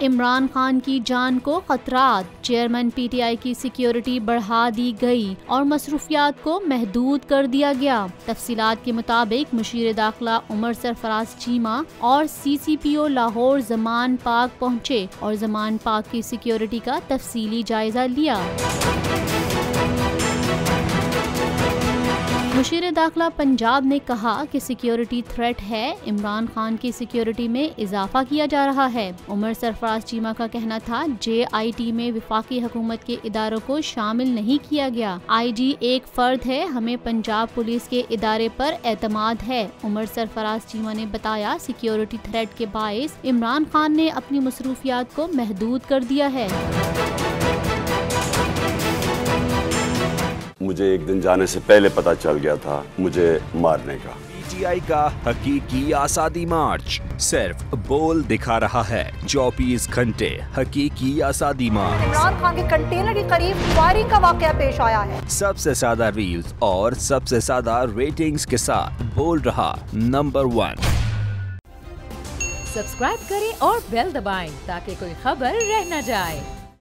इमरान खान की जान को खतरात, चेयरमैन पीटीआई की सिक्योरिटी बढ़ा दी गई और मसरूफियात को महदूद कर दिया गया। तफसीलात के मुताबिक मुशीर दाखिला उमर सरफराज चीमा और CCPO लाहौर जमान पाक पहुँचे और जमान पाक की सिक्योरिटी का तफसीली जायजा लिया। मुशीर दाखिला पंजाब ने कहा कि सिक्योरिटी थ्रेट है, इमरान खान की सिक्योरिटी में इजाफा किया जा रहा है। उमर सरफराज चीमा का कहना था JIT में विफाकी हुकूमत के इदारों को शामिल नहीं किया गया। IG एक फर्द है, हमें पंजाब पुलिस के इदारे पर एतमाद है। उमर सरफराज चीमा ने बताया सिक्योरिटी थ्रेट के बाइस इमरान खान ने अपनी मसरूफियात को महदूद कर दिया है। मुझे एक दिन जाने से पहले पता चल गया था मुझे मारने का। PTI का हकीकी आज़ादी मार्च सिर्फ बोल दिखा रहा है। 24 घंटे हकीकी आज़ादी मार्च। इमरान खान के कंटेनर के करीब फायरिंग का वाकया पेश आया है। सबसे ज्यादा रील्स और सबसे ज्यादा रेटिंग्स के साथ बोल रहा नंबर 1। सब्सक्राइब करें और बेल दबाएं ताकि कोई खबर रह न जाए।